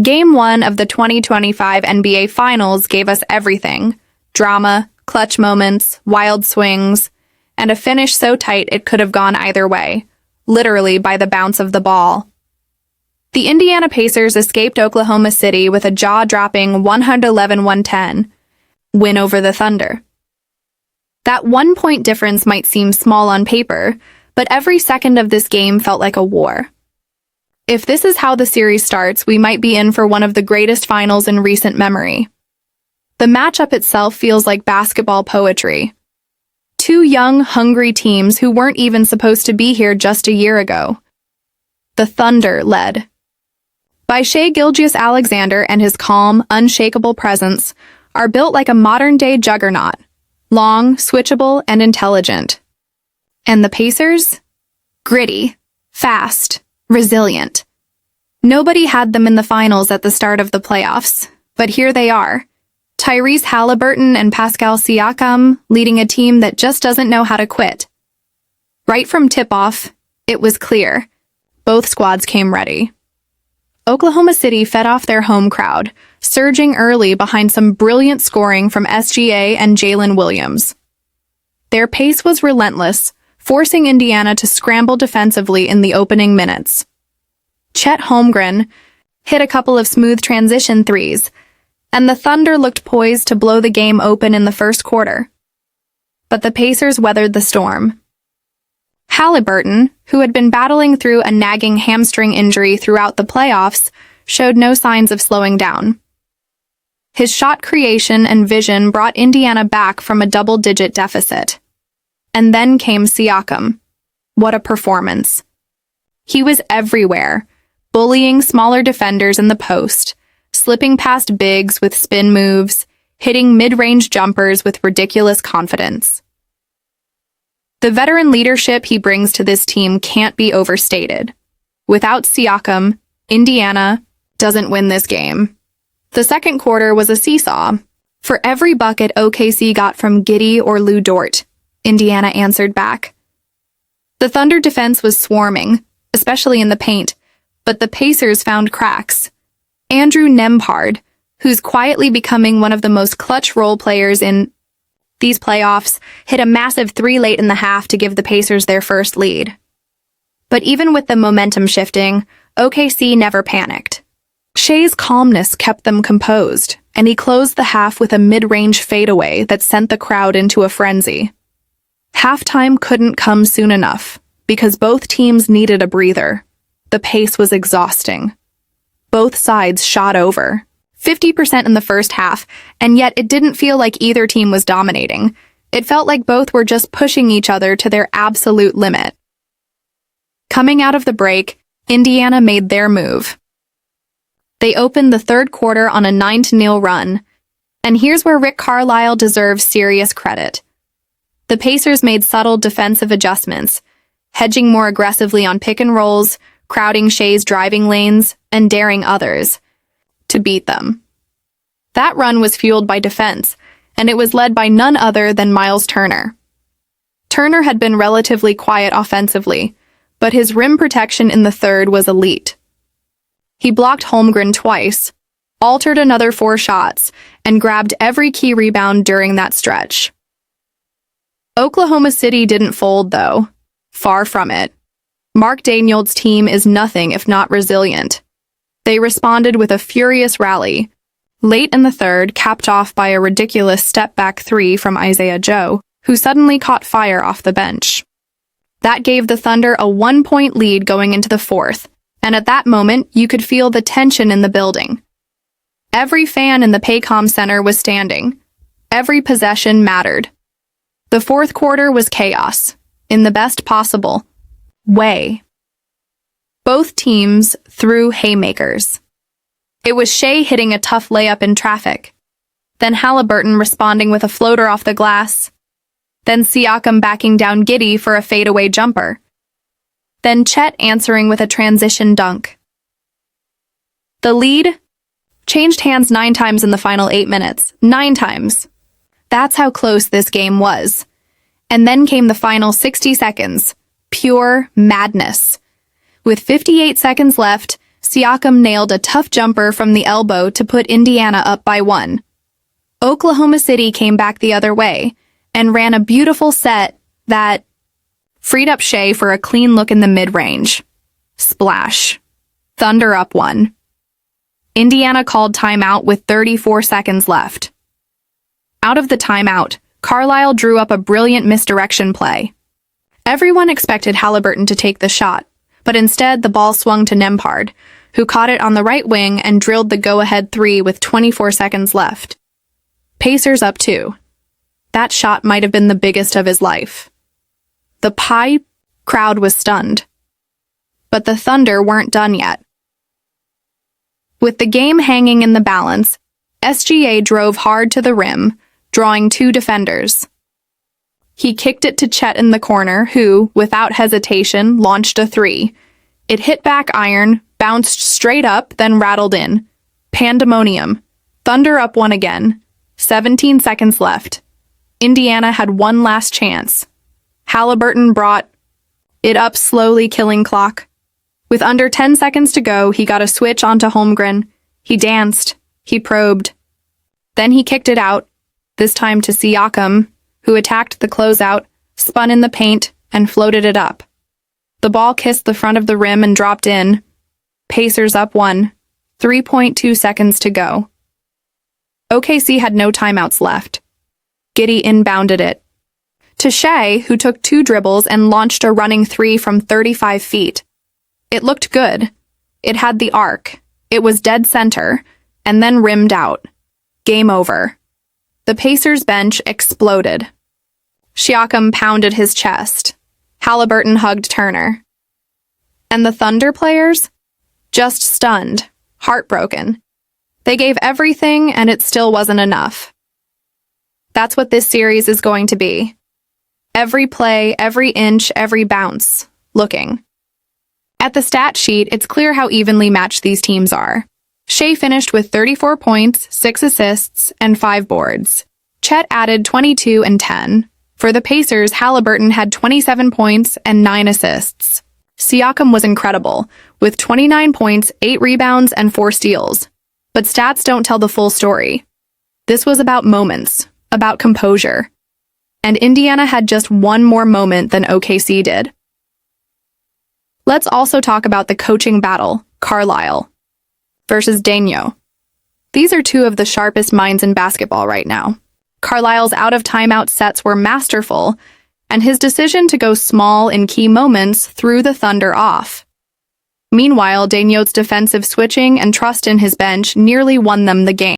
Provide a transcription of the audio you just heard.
Game 1 of the 2025 NBA Finals gave us everything: drama, clutch moments, wild swings, and a finish so tight it could have gone either way, literally by the bounce of the ball. The Indiana Pacers escaped Oklahoma City with a jaw-dropping 111-110 win over the Thunder. That 1-point difference might seem small on paper, but every second of this game felt like a war. If this is how the series starts, we might be in for one of the greatest finals in recent memory. The matchup itself feels like basketball poetry. Two young, hungry teams who weren't even supposed to be here just a year ago. The Thunder led by Gilgeous-Alexander, and his calm, unshakable presence are built like a modern-day juggernaut, long, switchable, and intelligent. And the Pacers? Gritty, fast, resilient. Nobody had them in the finals at the start of the playoffs, but here they are. Tyrese Haliburton and Pascal Siakam leading a team that just doesn't know how to quit. Right from tip-off, it was clear. Both squads came ready. Oklahoma City fed off their home crowd, surging early behind some brilliant scoring from SGA and Jalen Williams. Their pace was relentless, forcing Indiana to scramble defensively in the opening minutes. Chet Holmgren hit a couple of smooth transition threes, and the Thunder looked poised to blow the game open in the first quarter. But the Pacers weathered the storm. Haliburton, who had been battling through a nagging hamstring injury throughout the playoffs, showed no signs of slowing down. His shot creation and vision brought Indiana back from a double-digit deficit. And then came Siakam. What a performance. He was everywhere, bullying smaller defenders in the post, slipping past bigs with spin moves, hitting mid-range jumpers with ridiculous confidence. The veteran leadership he brings to this team can't be overstated. Without Siakam, Indiana doesn't win this game. The second quarter was a seesaw. For every bucket OKC got from Giddey or Lou Dort, Indiana answered back. The Thunder defense was swarming, especially in the paint, but the Pacers found cracks. Andrew Nembhard, who's quietly becoming one of the most clutch role players in these playoffs, hit a massive three late in the half to give the Pacers their first lead. But even with the momentum shifting, OKC never panicked. Shea's calmness kept them composed, and he closed the half with a mid-range fadeaway that sent the crowd into a frenzy. Halftime couldn't come soon enough, because both teams needed a breather. The pace was exhausting. Both sides shot over, 50% in the first half, and yet it didn't feel like either team was dominating. It felt like both were just pushing each other to their absolute limit. Coming out of the break, Indiana made their move. They opened the third quarter on a 9-0 run, and here's where Rick Carlisle deserves serious credit. The Pacers made subtle defensive adjustments, hedging more aggressively on pick and rolls, crowding Shea's driving lanes, and daring others to beat them. That run was fueled by defense, and it was led by none other than Miles Turner. Turner had been relatively quiet offensively, but his rim protection in the third was elite. He blocked Holmgren twice, altered another 4 shots, and grabbed every key rebound during that stretch. Oklahoma City didn't fold, though. Far from it. Mark Daigneault's team is nothing if not resilient. They responded with a furious rally, late in the third, capped off by a ridiculous step-back 3 from Isaiah Joe, who suddenly caught fire off the bench. That gave the Thunder a 1-point lead going into the fourth, and at that moment, you could feel the tension in the building. Every fan in the Paycom Center was standing. Every possession mattered. The fourth quarter was chaos, in the best possible way. Both teams threw haymakers. It was Shea hitting a tough layup in traffic, then Haliburton responding with a floater off the glass, then Siakam backing down Giddey for a fadeaway jumper, then Chet answering with a transition dunk. The lead changed hands 9 times in the final 8 minutes. 9 times. That's how close this game was. And then came the final 60 seconds. Pure madness. With 58 seconds left, Siakam nailed a tough jumper from the elbow to put Indiana up by 1. Oklahoma City came back the other way and ran a beautiful set that freed up Shea for a clean look in the mid-range. Splash. Thunder up 1. Indiana called timeout with 34 seconds left. Out of the timeout, Carlisle drew up a brilliant misdirection play. Everyone expected Haliburton to take the shot, but instead the ball swung to Nembhard, who caught it on the right wing and drilled the go-ahead 3 with 24 seconds left. Pacers up 2. That shot might have been the biggest of his life. The Pi crowd was stunned. But the Thunder weren't done yet. With the game hanging in the balance, SGA drove hard to the rim, drawing 2 defenders. He kicked it to Chet in the corner, who, without hesitation, launched a 3. It hit back iron, bounced straight up, then rattled in. Pandemonium. Thunder up 1 again. 17 seconds left. Indiana had one last chance. Haliburton brought it up slowly, killing clock. With under 10 seconds to go, he got a switch onto Holmgren. He danced. He probed. Then he kicked it out, this time to Siakam, who attacked the closeout, spun in the paint, and floated it up. The ball kissed the front of the rim and dropped in. Pacers up 1. 3.2 seconds to go. OKC had no timeouts left. Giddey inbounded it to Shea, who took 2 dribbles and launched a running 3 from 35 feet. It looked good. It had the arc. It was dead center, and then rimmed out. Game over. The Pacers bench exploded. Siakam pounded his chest. Haliburton hugged Turner. And the Thunder players? Just stunned, heartbroken. They gave everything, and it still wasn't enough. That's what this series is going to be. Every play, every inch, every bounce. Looking. At the stat sheet, it's clear how evenly matched these teams are. Shea finished with 34 points, 6 assists, and 5 boards. Chet added 22 and 10. For the Pacers, Haliburton had 27 points and 9 assists. Siakam was incredible, with 29 points, 8 rebounds, and 4 steals. But stats don't tell the full story. This was about moments, about composure. And Indiana had just one more moment than OKC did. Let's also talk about the coaching battle, Carlisle versus Daigneault. These are 2 of the sharpest minds in basketball right now. Carlisle's out-of-timeout sets were masterful, and his decision to go small in key moments threw the Thunder off. Meanwhile, Daigneault's defensive switching and trust in his bench nearly won them the game.